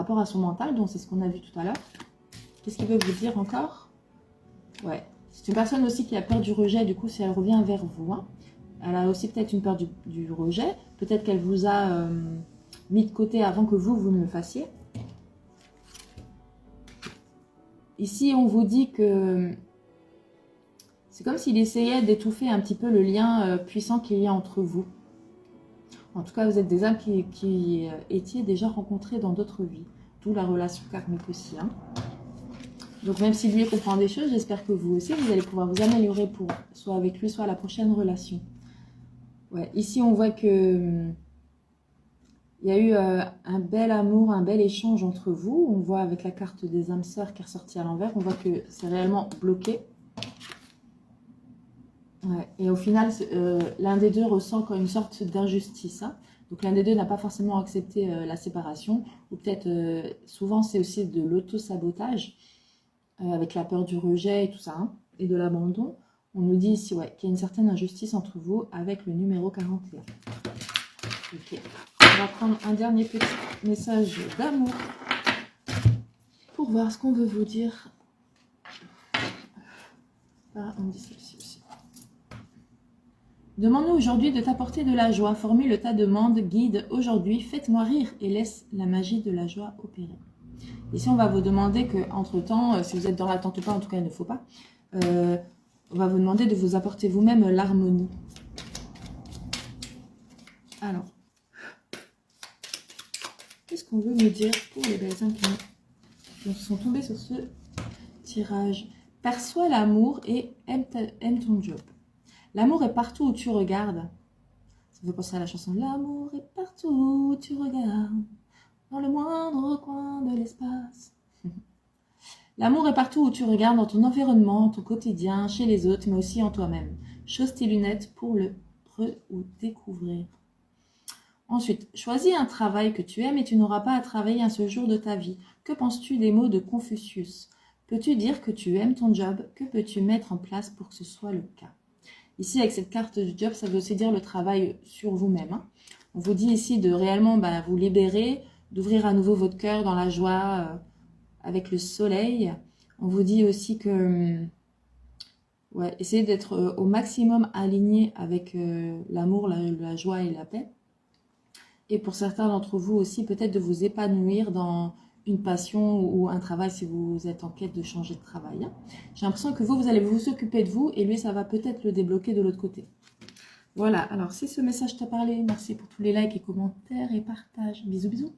rapport à son mental, donc c'est ce qu'on a vu tout à l'heure. Qu'est-ce qu'il veut vous dire encore? Ouais, c'est une personne aussi qui a peur du rejet, du coup si elle revient vers vous, hein, elle a aussi peut-être une peur du rejet, peut-être qu'elle vous a mis de côté avant que vous ne le fassiez. Ici, on vous dit que c'est comme s'il essayait d'étouffer un petit peu le lien puissant qu'il y a entre vous. En tout cas, vous êtes des âmes qui étiez déjà rencontrées dans d'autres vies, d'où la relation karmique aussi, hein. Donc même si lui comprend des choses, j'espère que vous aussi, vous allez pouvoir vous améliorer pour soit avec lui, soit la prochaine relation. Ouais, ici, on voit que il y a eu un bel amour, un bel échange entre vous. On voit avec la carte des âmes sœurs qui est ressortie à l'envers, on voit que c'est réellement bloqué. Ouais. Et au final, l'un des deux ressent comme une sorte d'injustice, hein. Donc l'un des deux n'a pas forcément accepté la séparation. Ou peut-être, souvent, c'est aussi de l'auto-sabotage, avec la peur du rejet et tout ça, hein, et de l'abandon. On nous dit ici ouais, qu'il y a une certaine injustice entre vous avec le numéro 41. Ok. On va prendre un dernier petit message d'amour pour voir ce qu'on veut vous dire. Ah, on dit celle-ci aussi. Demande-nous aujourd'hui de t'apporter de la joie. Formule ta demande, guide aujourd'hui. Faites-moi rire et laisse la magie de la joie opérer. Ici, on va vous demander que, entre-temps, si vous êtes dans l'attente ou pas, en tout cas, il ne faut pas, on va vous demander de vous apporter vous-même l'harmonie. Alors, qu'est-ce qu'on veut me dire pour les belles âmes qui sont tombées sur ce tirage? Perçois l'amour et aime ton job. L'amour est partout où tu regardes. Ça fait penser à la chanson. L'amour est partout où tu regardes, dans le moindre coin de l'espace. L'amour est partout où tu regardes, dans ton environnement, ton quotidien, chez les autres, mais aussi en toi-même. Chausse tes lunettes pour le redécouvrir. Ensuite, choisis un travail que tu aimes et tu n'auras pas à travailler un seul jour de ta vie. Que penses-tu des mots de Confucius? Peux-tu dire que tu aimes ton job? Que peux-tu mettre en place pour que ce soit le cas? Ici, avec cette carte du job, ça veut aussi dire le travail sur vous-même, hein. On vous dit ici de réellement vous libérer, d'ouvrir à nouveau votre cœur dans la joie, avec le soleil. On vous dit aussi que ouais, essayez d'être au maximum aligné avec l'amour, la joie et la paix. Et pour certains d'entre vous aussi, peut-être de vous épanouir dans une passion ou un travail si vous êtes en quête de changer de travail, hein. J'ai l'impression que vous allez vous occuper de vous et lui, ça va peut-être le débloquer de l'autre côté. Voilà, alors si ce message t'a parlé, merci pour tous les likes et commentaires et partages. Bisous, bisous.